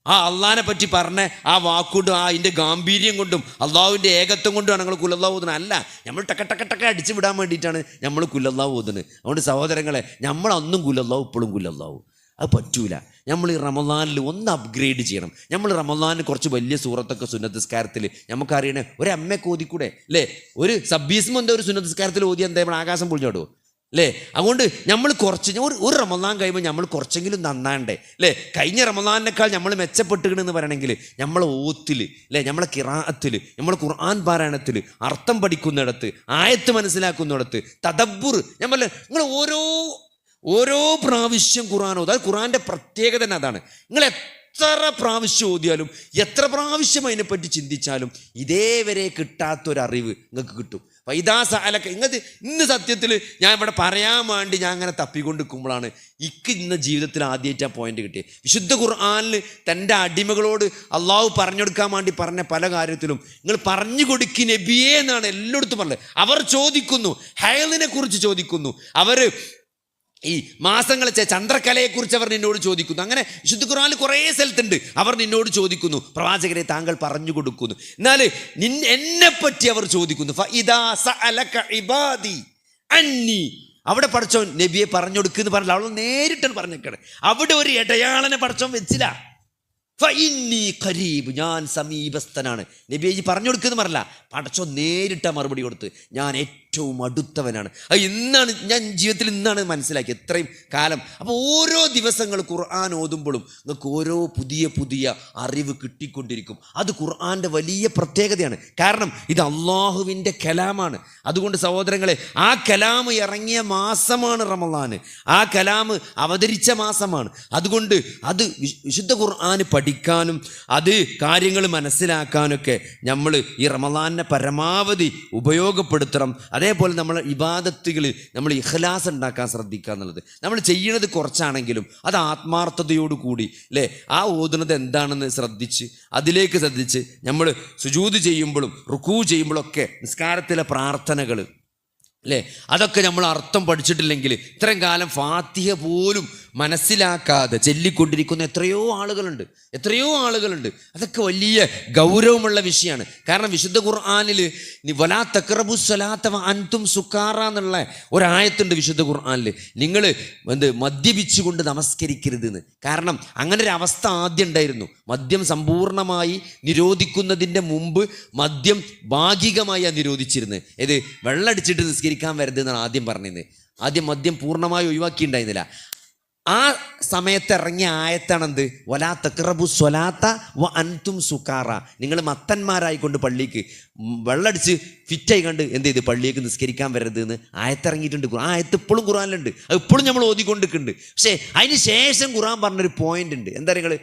ആ അള്ളാഹിനെ പറ്റി പറഞ്ഞ ആ വാക്കുകൊണ്ടും അതിൻ്റെ ഗാംഭീര്യം കൊണ്ടും അള്ളാഹുവിൻ്റെ ഏകത്വം കൊണ്ടുമാണ് നിങ്ങൾ കുല്ലല്ലാഹു ഓതുന്നത്? അല്ല, നമ്മൾ ടക്ക അടിച്ചു വിടാൻ വേണ്ടിയിട്ടാണ് നമ്മൾ കുല്ലല്ലാഹു ഓതുന്നത്. അതുകൊണ്ട് സഹോദരങ്ങളെ, നമ്മളൊന്നും കുല്ലല്ലാഹു ഇപ്പോഴും കുല്ലല്ലാഹു അത് പറ്റൂല. നമ്മൾ ഈ റമദാനിൽ ഒന്ന് അപ്ഗ്രേഡ് ചെയ്യണം. നമ്മൾ റമദാനിൽ കുറച്ച് വലിയ സൂറത്തൊക്കെ സുന്നത്ത് നിസ്കാരത്തിൽ നമുക്കറിയണേ ഒരു അമ്മയൊക്കെ ഓതിക്കൂടെ അല്ലേ? ഒരു സബ്ബീസ്മ എന്താ ഒരു സുന്നത്ത് നിസ്കാരത്തിൽ ഓതി എന്താ നമ്മൾ ആകാശം പൊളിഞ്ഞോടുമോ അല്ലേ? അതുകൊണ്ട് നമ്മൾ കുറച്ച് ഒരു റമദാൻ കഴിയുമ്പോൾ നമ്മൾ കുറച്ചെങ്കിലും നന്നാണ്ടേ അല്ലേ? കഴിഞ്ഞ റമദാനിനേക്കാൾ നമ്മൾ മെച്ചപ്പെട്ടുകണെന്ന് പറയണമെങ്കിൽ നമ്മളെ ഓത്തിൽ അല്ലേ, നമ്മളെ ഖിറാഅത്തിൽ, നമ്മളെ ഖുർആൻ പാരായണത്തിൽ, അർത്ഥം പഠിക്കുന്നിടത്ത്, ആയത്ത് മനസ്സിലാക്കുന്നിടത്ത്, തദബ്ബുർ, ഞാൻ പറഞ്ഞ നിങ്ങൾ ഓരോ പ്രാവശ്യം ഖുർആൻ ഓതുക. അത് ഖുർആൻ്റെ പ്രത്യേകത തന്നെ അതാണ്. നിങ്ങൾ എത്ര പ്രാവശ്യം ഓതിയാലും എത്ര പ്രാവശ്യം അതിനെപ്പറ്റി ചിന്തിച്ചാലും ഇതേവരെ കിട്ടാത്തൊരറിവ് നിങ്ങൾക്ക് കിട്ടും. ഫൈദാസ അലക്ക ഇങ്ങനത്തെ ഇന്ന് സത്യത്തിൽ ഞാൻ ഇവിടെ പറയാൻ വേണ്ടി ഞാൻ അങ്ങനെ തപ്പിക്കൊണ്ടിരിക്കുമ്പോഴാണ് ഇന്ന് ജീവിതത്തിൽ ആദ്യമായിട്ട് ആ പോയിന്റ് കിട്ടിയത്. വിശുദ്ധ ഖുർആനിൽ തൻ്റെ അടിമകളോട് അള്ളാഹു പറഞ്ഞു കൊടുക്കാൻ വേണ്ടി പറഞ്ഞ പല കാര്യത്തിലും നിങ്ങൾ പറഞ്ഞു കൊടുക്കി നബിയേ എന്നാണ് എല്ലായിടത്തും പറഞ്ഞത്. അവർ ചോദിക്കുന്നു, ഹയലിനെ കുറിച്ച് ചോദിക്കുന്നു, അവർ ഈ മാസങ്ങളെ ചന്ദ്രകലയെക്കുറിച്ച് അവർ നിന്നോട് ചോദിക്കുന്നു. അങ്ങനെ വിശുദ്ധ ഖുർആനിൽ കുറേ സ്ഥലത്തുണ്ട് അവർ നിന്നോട് ചോദിക്കുന്നു, പ്രവാചകരെ താങ്കൾ പറഞ്ഞു കൊടുക്കുന്നു. എന്നാൽ എന്നെപ്പറ്റി അവർ ചോദിക്കുന്നു. ഫഇദാ സഅലക ഇബാദി അന്നി, അവിടെ പടച്ചോൻ നബിയെ പറഞ്ഞു കൊടുക്കുന്നു പറഞ്ഞില്ല, അവൾ നേരിട്ടാണ് പറഞ്ഞേക്കണേ. അവിടെ ഒരു ഇടയാളനെ പടച്ചോൻ വെച്ചില്ല. ഫഇന്നി ഖരീബ്, ഞാൻ സമീപസ്ഥനാണ്. നബിയെ പറഞ്ഞു കൊടുക്കുന്നു പറഞ്ഞില്ല, പടച്ചോൻ നേരിട്ട മറുപടി കൊടുത്ത് ഞാൻ ഏറ്റവും അടുത്തവനാണ്. അത് ഇന്നാണ് ഞാൻ ജീവിതത്തിൽ ഇന്നാണ് മനസ്സിലാക്കി ഇത്രയും കാലം. അപ്പോൾ ഓരോ ദിവസങ്ങൾ ഖുർആൻ ഓതുമ്പോഴും നിങ്ങൾക്ക് ഓരോ പുതിയ അറിവ് കിട്ടിക്കൊണ്ടിരിക്കും. അത് ഖുർആൻ്റെ വലിയ പ്രത്യേകതയാണ്. കാരണം ഇത് അള്ളാഹുവിൻ്റെ കലാമാണ്. അതുകൊണ്ട് സഹോദരങ്ങളെ, ആ കലാം ഇറങ്ങിയ മാസമാണ് റമളാൻ, ആ കലാം അവതരിച്ച മാസമാണ്. അതുകൊണ്ട് അത് വിശുദ്ധ ഖുർആൻ പഠിക്കാനും അത് കാര്യങ്ങൾ മനസ്സിലാക്കാനൊക്കെ നമ്മൾ ഈ റമളാനെ പരമാവധി ഉപയോഗപ്പെടുത്തണം. അതേപോലെ നമ്മൾ ഇബാദത്തുകളിൽ നമ്മൾ ഇഖ്ലാസ് ഉണ്ടാക്കാൻ ശ്രദ്ധിക്കുക എന്നുള്ളത്. നമ്മൾ ചെയ്യുന്നത് കുറച്ചാണെങ്കിലും അത് ആത്മാർത്ഥതയോടു കൂടി അല്ലേ, ആ ഓതുന്നത് എന്താണെന്ന് ശ്രദ്ധിച്ച് അതിലേക്ക് ശ്രദ്ധിച്ച് നമ്മൾ സുജൂദ് ചെയ്യുമ്പോഴും റുക്കൂ ചെയ്യുമ്പോഴൊക്കെ നിസ്കാരത്തിലെ പ്രാർത്ഥനകൾ അല്ലേ, അതൊക്കെ നമ്മൾ അർത്ഥം പഠിച്ചിട്ടില്ലെങ്കിൽ ഇത്രയും കാലം ഫാത്തിഹ പോലും മനസ്സിലാക്കാതെ ചൊല്ലിക്കൊണ്ടിരിക്കുന്ന എത്രയോ ആളുകളുണ്ട്. അതൊക്കെ വലിയ ഗൗരവമുള്ള വിഷയമാണ്. കാരണം വിശുദ്ധ ഖുർആനിൽ വലാ തഖ്റബു സ്വലാത്ത വഅൻതും സുക്കാറ എന്നുള്ള ഒരായത്തുണ്ട് വിശുദ്ധ ഖുർആനിൽ. നിങ്ങൾ മദ്യപിച്ചുകൊണ്ട് നമസ്കരിക്കരുത് എന്ന്. കാരണം അങ്ങനെ ഒരു അവസ്ഥ ആദ്യം ഉണ്ടായിരുന്നു. മദ്യം സമ്പൂർണ്ണമായി നിരോധിക്കുന്നതിൻ്റെ മുമ്പ് മദ്യം ഭാഗികമായി നിരോധിച്ചിരുന്നത്. ഇത് വെള്ളടിച്ചിട്ട് നിസ്കരിക്കാൻ വരരുത് എന്നാണ് ആദ്യം പറഞ്ഞിരുന്നത്. ആദ്യം മദ്യം പൂർണ്ണമായി ഒഴിവാക്കിയിട്ടുണ്ടായിരുന്നില്ല. ആ സമയത്ത് ഇറങ്ങിയ ആയത്താണെന്ത്? വലാ തഖ്റബു സ്വലാത്ത വ അൻതും സുക്കാറ, നിങ്ങൾ മത്തന്മാരായിക്കൊണ്ട് പള്ളിക്ക് വെള്ളടിച്ച് ഫിറ്റായി കണ്ട് എന്ത് ചെയ്ത് പള്ളിയേക്ക് നിസ്കരിക്കാൻ വരരുത് എന്ന് ആയത്തിറങ്ങിയിട്ടുണ്ട്. ആ ആയത്ത് ഇപ്പോഴും ഖുർആനിലുണ്ട്, അത് ഇപ്പോഴും നമ്മൾ ഓതിക്കൊണ്ടിരിക്കുന്നുണ്ട്. പക്ഷേ അതിന് ശേഷം ഖുർആൻ പറഞ്ഞൊരു പോയിന്റ് ഉണ്ട്. എന്താ നിങ്ങൾ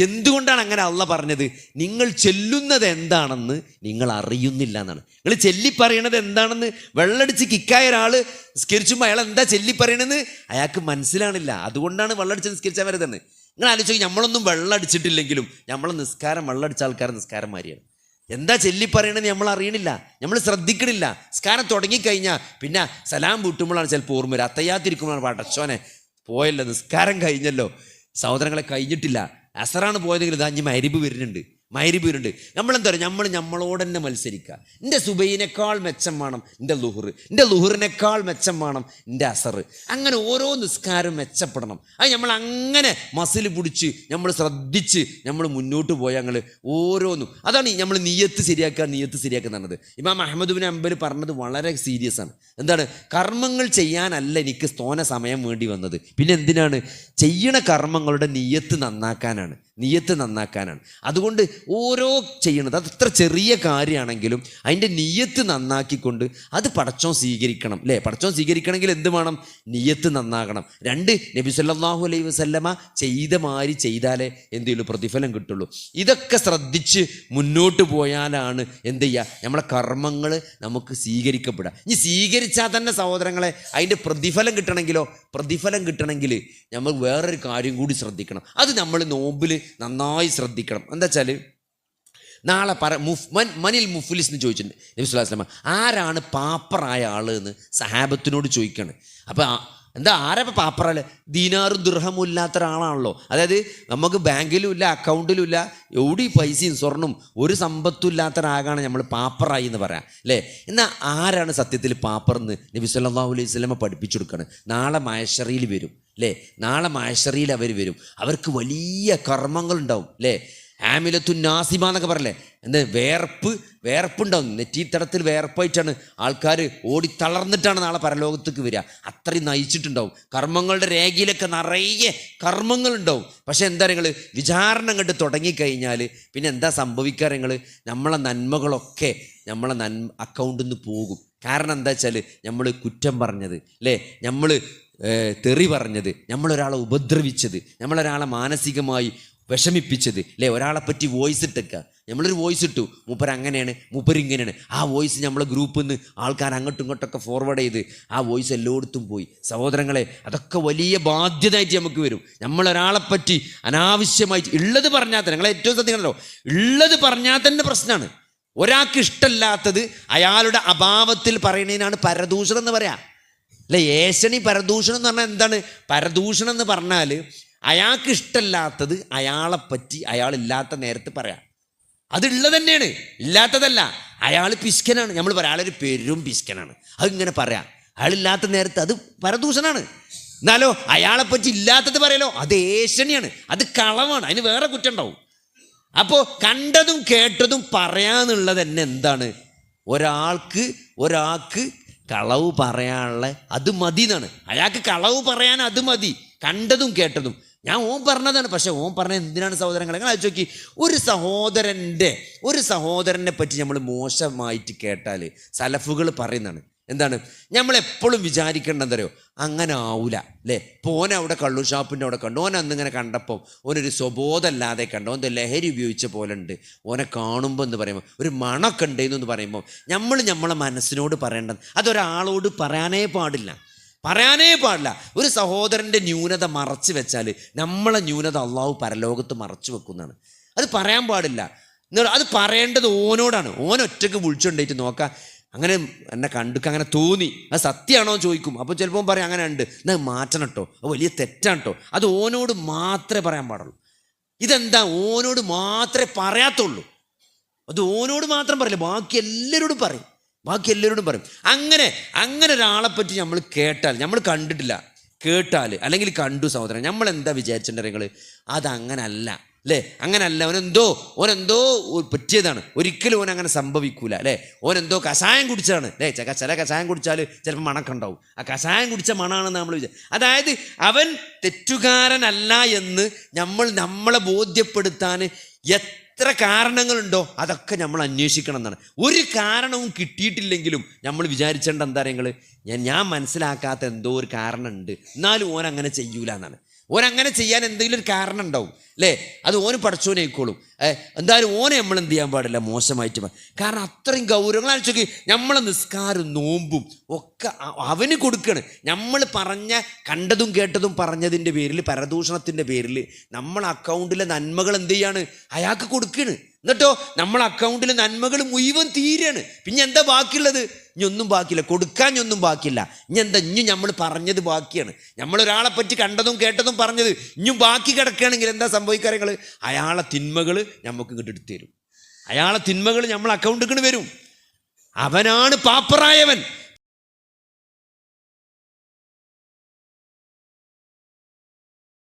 എന്തുകൊണ്ടാണ് അങ്ങനെ അള്ളാഹ് പറഞ്ഞത്? നിങ്ങൾ ചെല്ലുന്നത് എന്താണെന്ന് നിങ്ങൾ അറിയുന്നില്ല എന്നാണ്. നിങ്ങൾ ചെല്ലിപ്പറയണത് എന്താണെന്ന് വെള്ളടിച്ച് കിക്കായ ഒരാൾ നിസ്കരിച്ചുമ്പോൾ അയാൾ എന്താ ചെല്ലിപ്പറയണെന്ന് അയാൾക്ക് മനസ്സിലാണില്ല. അതുകൊണ്ടാണ് വെള്ളടിച്ച് നിസ്കരിച്ചാൽ വരുതെന്ന്. നിങ്ങൾ ആലോചിക്കും, നമ്മളൊന്നും വെള്ളടിച്ചിട്ടില്ലെങ്കിലും നമ്മളെ നിസ്കാരം വെള്ളടിച്ച ആൾക്കാർ നിസ്കാരന്മാരിയാണ്. എന്താ ചെല്ലിപ്പറയണെന്ന് നമ്മൾ അറിയണില്ല, നമ്മൾ ശ്രദ്ധിക്കണില്ല. നിസ്കാരം തുടങ്ങിക്കഴിഞ്ഞാൽ പിന്നെ സലാം വീട്ടുമ്പോഴാണ് ചിലപ്പോൾ ഓർമ്മ വരും. അത്തയ്യാത്തിരിക്കുമ്പോഴാണ് പടച്ചോനെ പോയല്ലോ, നിസ്കാരം കഴിഞ്ഞല്ലോ, സഹോദരങ്ങളെ കഴിഞ്ഞിട്ടില്ല, അസറാണ് പോയതെങ്കിൽ ഇതാ ഇനി മഗ്‌രിബ് വരുന്നുണ്ട്. നമ്മളെന്താ പറയുക, നമ്മളോട് തന്നെ മത്സരിക്കുക. എൻ്റെ സുബൈനേക്കാൾ മെച്ചം വേണം എൻ്റെ ലുഹർ, എൻ്റെ ലുഹറിനേക്കാൾ മെച്ചം വേണം എൻ്റെ അസർ. അങ്ങനെ ഓരോ നിസ്കാരം മെച്ചപ്പെടണം. അത് നമ്മൾ അങ്ങനെ മസിൽ പിടിച്ച് നമ്മൾ ശ്രദ്ധിച്ച് നമ്മൾ മുന്നോട്ട് പോയാൽ ഞങ്ങൾ ഓരോന്നും അതാണ് നമ്മൾ നിയ്യത്ത് ശരിയാക്കുക. ഇമാം അഹ്മദ് ബിൻ ഹംബൽ പറഞ്ഞത് വളരെ സീരിയസ് ആണ്. എന്താണ്? കർമ്മങ്ങൾ ചെയ്യാനല്ല എനിക്ക് തോനെ സമയം വേണ്ടി വന്നത്, പിന്നെ എന്തിനാണ്? ചെയ്യണ കർമ്മങ്ങളുടെ നിയ്യത്ത് നന്നാക്കാനാണ്. നിയ്യത്ത് നന്നാക്കാനാണ്. അതുകൊണ്ട് ഓരോ ചെയ്യണത് അത് എത്ര ചെറിയ കാര്യമാണെങ്കിലും അതിൻ്റെ നിയ്യത്ത് നന്നാക്കിക്കൊണ്ട് അത് പടച്ചോൻ സ്വീകരിക്കണം അല്ലേ. പടച്ചോൻ സ്വീകരിക്കണമെങ്കിൽ എന്ത് വേണം? നിയ്യത്ത് നന്നാകണം. 2, നബി സല്ലല്ലാഹു അലൈഹി വസല്ലമ ചെയ്ത മാതിരി ചെയ്താലേ എന്തെങ്കിലും പ്രതിഫലം കിട്ടുള്ളൂ. ഇതൊക്കെ ശ്രദ്ധിച്ച് മുന്നോട്ട് പോയാലാണ് എന്ത് ചെയ്യുക, നമ്മളെ കർമ്മങ്ങൾ നമുക്ക് സ്വീകരിക്കപ്പെടുക. ഇനി സ്വീകരിച്ചാൽ തന്നെ സഹോദരങ്ങളെ അതിൻ്റെ പ്രതിഫലം കിട്ടണമെങ്കിൽ നമ്മൾ വേറൊരു കാര്യം കൂടി ശ്രദ്ധിക്കണം. അത് നമ്മൾ നോമ്പിൽ നന്നായി ശ്രദ്ധിക്കണം. എന്താ വെച്ചാൽ നാളെ മനിൽ മുഫ്ലിസ് എന്ന് ചോദിച്ചിട്ടുണ്ട് നബി സ്വല്ലല്ലാഹു അലൈഹി വസല്ലം. ആരാണ് പാപ്പറായ ആൾ എന്ന് സഹാബത്തിനോട് ചോദിക്കുകയാണ്. അപ്പോൾ ആരാ പാപ്പറാൽ? ദീനാറും ദിർഹമും ഇല്ലാത്ത ഒരാളാണല്ലോ. അതായത് നമുക്ക് ബാങ്കിലും ഇല്ല, അക്കൗണ്ടിലും ഇല്ല, എവിടെ പൈസയും സ്വർണ്ണവും ഒരു സമ്പത്തും ഇല്ലാത്ത ഒരാളാണ് നമ്മൾ പാപ്പറായി എന്ന് പറയാം അല്ലേ. എന്നാൽ ആരാണ് സത്യത്തിൽ പാപ്പറെന്ന് നബി സല്ലല്ലാഹു അലൈഹി വസല്ലം പഠിപ്പിച്ചു കൊടുക്കുകയാണ്. നാളെ മഹ്ശറിൽ വരും അല്ലേ. നാളെ മഹ്ശറിൽ അവർ വരും. അവർക്ക് വലിയ കർമ്മങ്ങളുണ്ടാവും അല്ലേ. ആമിലത്തുൻ നാസിമ എന്നൊക്കെ പറയല്ലേ. വേർപ്പുണ്ടാവും. നെറ്റീത്തടത്തിൽ വേർപ്പായിട്ടാണ് ആൾക്കാർ ഓടി തളർന്നിട്ടാണ് നാളെ പരലോകത്തേക്ക് വരിക. അത്രയും നയിച്ചിട്ടുണ്ടാവും. കർമ്മങ്ങളുടെ രേഖയിലൊക്കെ നിറയെ കർമ്മങ്ങളുണ്ടാവും. പക്ഷേ എന്താ നിങ്ങൾ വിചാരണ കണ്ട് തുടങ്ങിക്കഴിഞ്ഞാൽ പിന്നെ എന്താ സംഭവിക്കാറ്? നമ്മളെ നന്മകളൊക്കെ അക്കൗണ്ടിൽ നിന്ന് പോകും. കാരണം എന്താ വെച്ചാൽ നമ്മൾ കുറ്റം പറഞ്ഞത് അല്ലേ, നമ്മൾ തെറി പറഞ്ഞത്, നമ്മളൊരാളെ ഉപദ്രവിച്ചത്, നമ്മളൊരാളെ മാനസികമായി വിഷമിപ്പിച്ചത് അല്ലേ. ഒരാളെപ്പറ്റി വോയിസ് ഇട്ടേക്കുക, നമ്മളൊരു വോയിസ് ഇട്ടു, മൂപ്പരങ്ങനെയാണ് മൂപ്പരിങ്ങനെയാണ്. ആ വോയിസ് നമ്മളെ ഗ്രൂപ്പിൽ നിന്ന് ആൾക്കാർ അങ്ങോട്ടും ഇങ്ങോട്ടൊക്കെ ഫോർവേഡ് ചെയ്ത് ആ വോയിസ് എല്ലായിടത്തും പോയി. സഹോദരങ്ങളെ, അതൊക്കെ വലിയ ബാധ്യതയായിട്ട് നമുക്ക് വരും. നമ്മളൊരാളെപ്പറ്റി അനാവശ്യമായിട്ട് ഉള്ളത് പറഞ്ഞാൽ തന്നെ, നിങ്ങളെ ഏറ്റവും ശ്രദ്ധിക്കണല്ലോ, ഉള്ളത് പറഞ്ഞാൽ തന്നെ പ്രശ്നമാണ്. ഒരാൾക്ക് ഇഷ്ടമല്ലാത്തത് അയാളുടെ അഭാവത്തിൽ പറയുന്നതിനാണ് പരദൂഷണം എന്ന് പറയാം അല്ലേ. ഏഷണി പരദൂഷണം എന്ന് പറഞ്ഞാൽ എന്താണ്? പരദൂഷണം എന്ന് പറഞ്ഞാൽ അയാൾക്ക് ഇഷ്ടമല്ലാത്തത് അയാളെപ്പറ്റി അയാളില്ലാത്ത നേരത്ത് പറയാം. അതുള്ളത് തന്നെയാണ്, ഇല്ലാത്തതല്ല. അയാൾ പിശുക്കനാണ്, നമ്മൾ പറയാം അയാളൊരു പെരും പിശുക്കനാണ്, അതിങ്ങനെ പറയാം. അയാളില്ലാത്ത നേരത്ത് അത് പരദൂഷണമാണ്. എന്നാലോ അയാളെപ്പറ്റി ഇല്ലാത്തത് പറയലോ അത് ഏഷണിയാണ്, അത് കളവാണ്, അതിന് വേറെ കുറ്റം ഉണ്ടാവും. അപ്പോൾ കണ്ടതും കേട്ടതും പറയാന്നുള്ളത് തന്നെ എന്താണ്? ഒരാൾക്ക് കളവ് പറയാനുള്ള അത് മതി എന്നാണ്. അയാൾക്ക് കളവ് പറയാൻ അത് മതി. കണ്ടതും കേട്ടതും ഓൻ പറഞ്ഞതാണ്. പക്ഷെ ഓൻ പറഞ്ഞ എന്തിനാണ് സഹോദരങ്ങളെ? നിങ്ങൾ ആലോചിച്ച് നോക്കി, ഒരു സഹോദരനെ പറ്റി നമ്മൾ മോശമായിട്ട് കേട്ടാൽ സലഫുകൾ പറയുന്നതാണ് എന്താണ്? നമ്മളെപ്പോഴും വിചാരിക്കേണ്ട എന്തറിയോ, അങ്ങനെ ആവൂല അല്ലേ. പോനെ അവിടെ കള്ളു ഷാപ്പിൻ്റെ അവിടെ കണ്ടു, ഓൻ അന്നിങ്ങനെ കണ്ടപ്പോൾ ഓനൊരു സ്വബോധമല്ലാതെ കണ്ടു, ഓൻ്റെ ലഹരി ഉപയോഗിച്ച പോലെ ഉണ്ട്. ഓനെ കാണുമ്പോൾ എന്ന് പറയുമ്പോൾ ഒരു മണമൊക്കെ ഉണ്ടെന്ന് പറയുമ്പോൾ നമ്മളെ മനസ്സിനോട് പറയേണ്ടത് അതൊരാളോട് പറയാനേ പാടില്ല. ഒരു സഹോദരൻ്റെ ന്യൂനത മറച്ചു വെച്ചാൽ നമ്മളെ ന്യൂനത അള്ളാഹു പരലോകത്ത് മറച്ചു വെക്കുന്നതാണ്. അത് പറയാൻ പാടില്ല. അത് പറയേണ്ടത് ഓനോടാണ്. ഒറ്റയ്ക്ക് വിളിച്ചുകൊണ്ടേറ്റ് നോക്കാം, അങ്ങനെ എന്നെ കണ്ടിക്ക് അങ്ങനെ തോന്നി, അത് സത്യമാണോ ചോദിക്കും. അപ്പോൾ ചിലപ്പോൾ പറയും അങ്ങനെ ഉണ്ട്, എന്നാൽ മാറ്റണം കേട്ടോ, അത് വലിയ തെറ്റാണ് കേട്ടോ. അത് ഓനോട് മാത്രമേ പറയാൻ പാടുള്ളൂ. ഇതെന്താ? ഓനോട് മാത്രമേ പറയാത്തുള്ളൂ. അത് ഓനോട് മാത്രം പറയില്ല, ബാക്കി എല്ലാവരോടും പറയും. അങ്ങനെ ഒരാളെപ്പറ്റി നമ്മൾ കേട്ടാൽ, നമ്മൾ കണ്ടിട്ടില്ല, കേട്ടാൽ അല്ലെങ്കിൽ കണ്ടു സഹോദരൻ, നമ്മൾ എന്താ വിചാരിച്ചിട്ടുണ്ടെങ്കിൽ അതങ്ങനല്ല അല്ലേ. അങ്ങനല്ല, ഓനെന്തോ പറ്റിയതാണ്. ഒരിക്കലും ഓനങ്ങനെ സംഭവിക്കൂല അല്ലേ. ഓനെന്തോ കഷായം കുടിച്ചതാണ് അല്ലേ. ചില കഷായം കുടിച്ചാൽ ചിലപ്പോൾ മണക്കുണ്ടാവും. ആ കഷായം കുടിച്ച മണാണെന്ന് നമ്മൾ അതായത് അവൻ തെറ്റുകാരനല്ല എന്ന് നമ്മളെ ബോധ്യപ്പെടുത്താൻ എത്ര കാരണങ്ങളുണ്ടോ അതൊക്കെ നമ്മൾ അന്വേഷിക്കണം എന്നാണ്. ഒരു കാരണവും കിട്ടിയിട്ടില്ലെങ്കിലും നമ്മൾ വിചാരിച്ചേണ്ട എന്താ പറയുക, ഞാൻ മനസ്സിലാക്കാത്ത എന്തോ ഒരു കാരണം ഉണ്ട്, എന്നാലും ഓൻ അങ്ങനെ ചെയ്യൂല എന്നാണ്. ഓനങ്ങനെ ചെയ്യാൻ എന്തെങ്കിലും ഒരു കാരണം ഉണ്ടാവും അല്ലേ. അത് ഓന് പഠിച്ചോനേക്കോളും. എന്തായാലും ഓനെ നമ്മൾ എന്ത് ചെയ്യാൻ പാടില്ല, മോശമായിട്ട്. കാരണം അത്രയും ഗൗരവങ്ങൾ അയച്ചോക്കി. നമ്മളെ നിസ്കാരം നോമ്പും ഒക്കെ അവന് കൊടുക്കുകയാണ്. നമ്മൾ കണ്ടതും കേട്ടതും പറഞ്ഞതിൻ്റെ പേരിൽ, പരദൂഷണത്തിൻ്റെ പേരിൽ നമ്മൾ അക്കൗണ്ടിലെ നന്മകൾ എന്ത് ചെയ്യാണ്, അയാൾക്ക് കൊടുക്കുകയാണ്. എന്നിട്ടോ നമ്മളെ അക്കൗണ്ടിൽ നന്മകൾ മുഴുവൻ തീരുകയാണ്. പിന്നെ എന്താ ബാക്കിയുള്ളത്? ഇനിയൊന്നും ബാക്കിയില്ല, കൊടുക്കാൻ ഒന്നും ബാക്കിയില്ല. ഇനി നമ്മൾ പറഞ്ഞത് ബാക്കിയാണ്. നമ്മളൊരാളെ പറ്റി കണ്ടതും കേട്ടതും പറഞ്ഞത് ഇനിയും ബാക്കി കിടക്കുകയാണെങ്കിൽ എന്താ സംഭവിക്കാറ്? അയാളെ തിന്മകൾ നമുക്ക് ഇങ്ങോട്ട് എടുത്തു തരും. അയാളെ തിന്മകൾ നമ്മൾ അക്കൗണ്ടിൽ വരും. അവനാണ് പാപ്പറായവൻ.